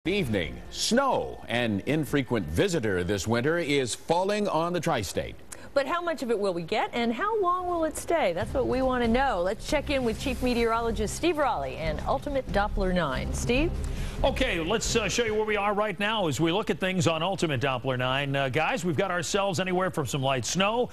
Evening. Snow, an infrequent visitor this winter, is falling on the tri-state. But how much of it will we get, and how long will it stay? That's what we want to know. Let's check in with Chief Meteorologist Steve Raleigh and Ultimate Doppler 9. Steve? Okay, let's show you where we are right now as we look at things on Ultimate Doppler 9. Guys, we've got ourselves anywhere from some light snow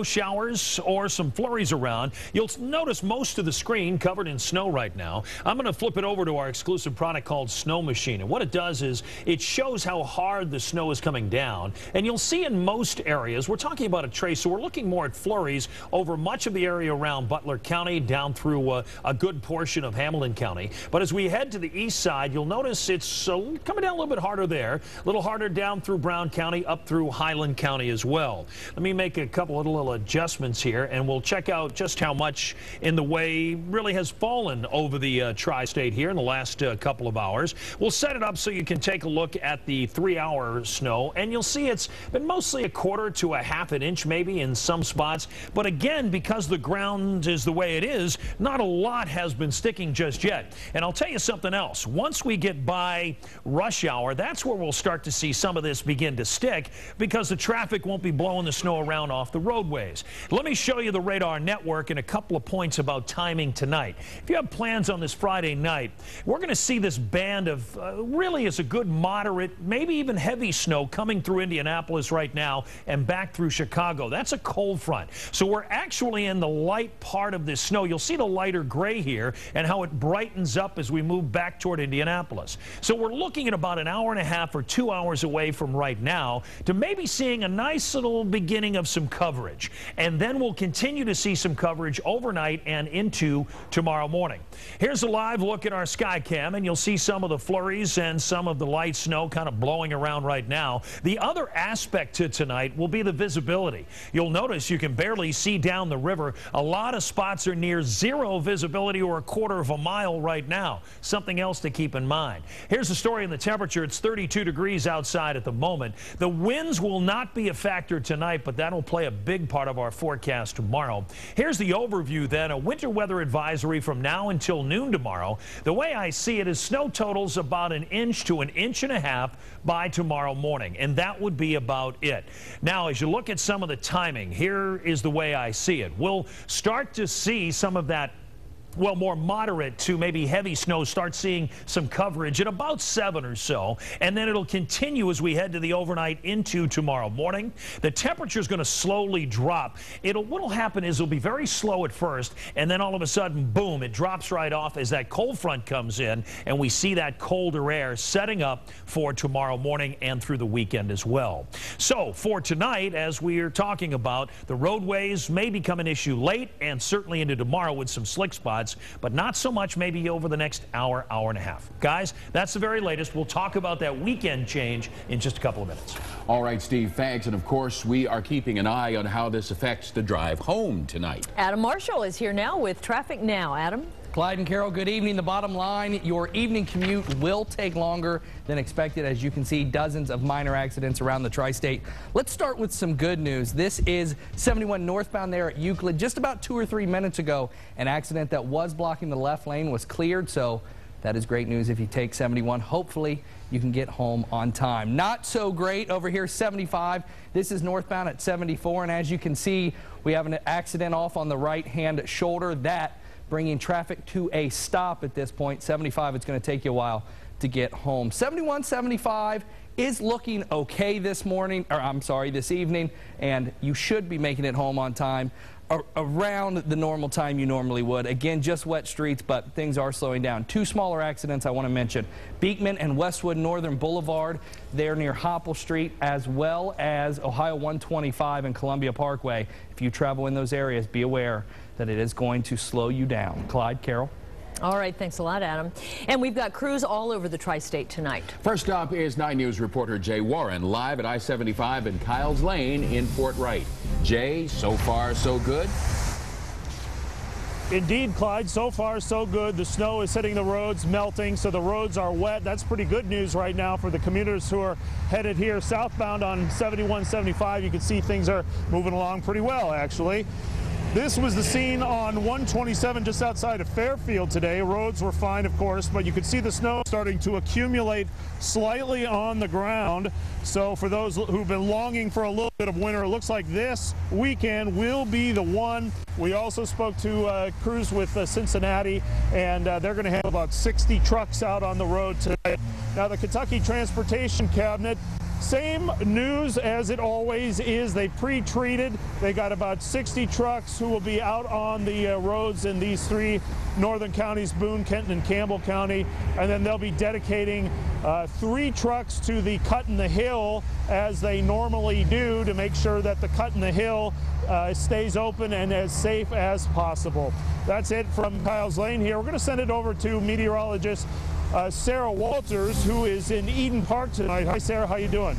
showers, or some flurries around. You'll notice most of the screen covered in snow right now. I'm going to flip it over to our exclusive product called Snow Machine. And what it does is it shows how hard the snow is coming down. And you'll see in most areas, we're talking about a trace, so we're looking more at flurries over much of the area around Butler County, down through a good portion of Hamilton County. But as we head to the east side, you'll notice it's coming down a little bit harder there, a little harder down through Brown County, up through Highland County as well. Let me make a couple of little adjustments here, and we'll check out just how much in the way really has fallen over the tri-state here in the last couple of hours. We'll set it up so you can take a look at the 3-hour snow, and you'll see it's been mostly a quarter to a half an inch maybe in some spots. But again, because the ground is the way it is, not a lot has been sticking just yet. And I'll tell you something else. Once we get by rush hour, that's where we'll start to see some of this begin to stick, because the traffic won't be blowing the snow around off the roadways. Let me show you the radar network and a couple of points about timing tonight. If you have plans on this Friday night, we're going to see this band of really is a good moderate, maybe even heavy snow coming through Indianapolis right now and back through Chicago. That's a cold front. So we're actually in the light part of this snow. You'll see the lighter gray here and how it brightens up as we move back toward Indianapolis. So we're looking at about an hour and a half or 2 hours away from right now to maybe seeing a nice little beginning of some coverage. And then we'll continue to see some coverage overnight and into tomorrow morning. Here's a live look at our sky cam, and you'll see some of the flurries and some of the light snow kind of blowing around right now. The other aspect to tonight will be the visibility. You'll notice you can barely see down the river. A lot of spots are near zero visibility or a quarter of a mile right now. Something else to keep in mind. Here's the story in the temperature. It's 32 degrees outside at the moment. The winds will not be a factor tonight, but that'll play a big part of our forecast tomorrow. Here's the overview then. A winter weather advisory from now until noon tomorrow. The way I see it is snow totals about 1 inch to 1.5 inches by tomorrow morning, and that would be about it. Now, as you look at some of the timing, here is the way I see it. We'll start to see some of that, well, more moderate to maybe heavy snow, start seeing some coverage at about 7 or so, and then it'll continue as we head to the overnight into tomorrow morning. The temperature is going to slowly drop. What'll happen is it'll be very slow at first, and then all of a sudden, boom, it drops right off as that cold front comes in, and we see that colder air setting up for tomorrow morning and through the weekend as well. So for tonight, as we are talking about, the roadways may become an issue late and certainly into tomorrow with some slick spots, but not so much maybe over the next hour, hour and a half. Guys, that's the very latest. We'll talk about that weekend change in just a couple of minutes. All right, Steve, thanks. And of course, we are keeping an eye on how this affects the drive home tonight. Adam Marshall is here now with Traffic Now. Adam? Clyde and Carol, good evening. The bottom line, your evening commute will take longer than expected. As you can see, dozens of minor accidents around the tri-state. Let's start with some good news. This is 71 northbound there at Euclid. Just about 2 or 3 minutes ago, an accident that was blocking the left lane was cleared, so that is great news if you take 71. Hopefully, you can get home on time. Not so great over here, 75. This is northbound at 74, and as you can see, we have an accident off on the right-hand shoulder. That bringing traffic to a stop at this point. 75, it's going to take you a while to get home. 71, 75 is looking okay this evening, and you should be making it home on time around the normal time you normally would. Again, just wet streets, but things are slowing down. 2 smaller accidents I want to mention. Beekman and Westwood Northern Boulevard, they're near Hopple Street, as well as Ohio 125 and Columbia Parkway. If you travel in those areas, be aware that it is going to slow you down. Clyde, Carol? All right, thanks a lot, Adam. And we've got crews all over the tri-state tonight. First up is 9 News reporter Jay Warren live at I-75 and Kyles Lane in Fort Wright. Jay, so far so good? Indeed, Clyde, so far so good. The snow is hitting the roads, melting, so the roads are wet. That's pretty good news right now for the commuters who are headed here southbound on 71, 75. You can see things are moving along pretty well, actually. This was the scene on 127 just outside of Fairfield today. Roads were fine, of course, but you could see the snow starting to accumulate slightly on the ground. So for those who've been longing for a little bit of winter, it looks like this weekend will be the one. We also spoke to crews with Cincinnati, and they're going to have about 60 trucks out on the road today. Now, the Kentucky Transportation Cabinet, same news as it always is. They pre-treated. They got about 60 trucks who will be out on the roads in these three northern counties, Boone, Kenton, and Campbell County. And then they'll be dedicating 3 trucks to the Cut in the Hill, as they normally do, to make sure that the Cut in the Hill stays open and as safe as possible. That's it from Kyle's Lane here. We're going to send it over to meteorologist Sarah Walters, who is in Eden Park tonight. Hi, Sarah. How you doing?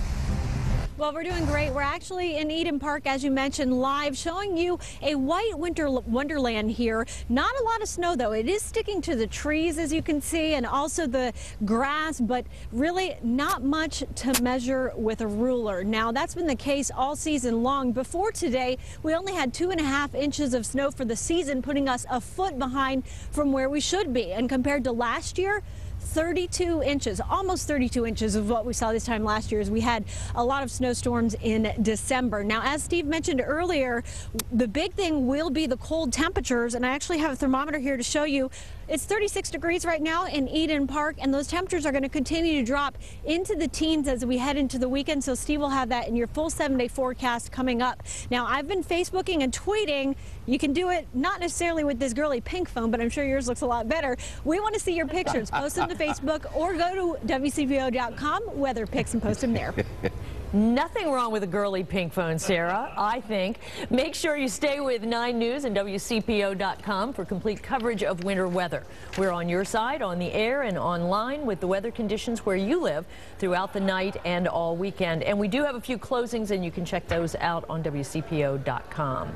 Well, we're doing great. We're actually in Eden Park, as you mentioned, live, showing you a white winter wonderland here. Not a lot of snow, though. It is sticking to the trees, as you can see, and also the grass, but really not much to measure with a ruler. Now, that's been the case all season long. Before today, we only had 2.5 inches of snow for the season, putting us a foot behind from where we should be. And compared to last year, 32 inches, almost 32 inches of what we saw this time last year, as we had a lot of snowstorms in December. Now, as Steve mentioned earlier, the big thing will be the cold temperatures, and I actually have a thermometer here to show you. It's 36 degrees right now in Eden Park, and those temperatures are going to continue to drop into the teens as we head into the weekend. So Steve will have that in your full 7-day forecast coming up. Now, I've been Facebooking and tweeting. You can do it not necessarily with this girly pink phone, but I'm sure yours looks a lot better. We want to see your pictures. Post them to Facebook or go to WCPO.com, weather pics, and post them there. Nothing wrong with a girly pink phone, Sarah, I think. Make sure you stay with 9 News and WCPO.com for complete coverage of winter weather. We're on your side, on the air and online, with the weather conditions where you live throughout the night and all weekend. And we do have a few closings, and you can check those out on WCPO.com.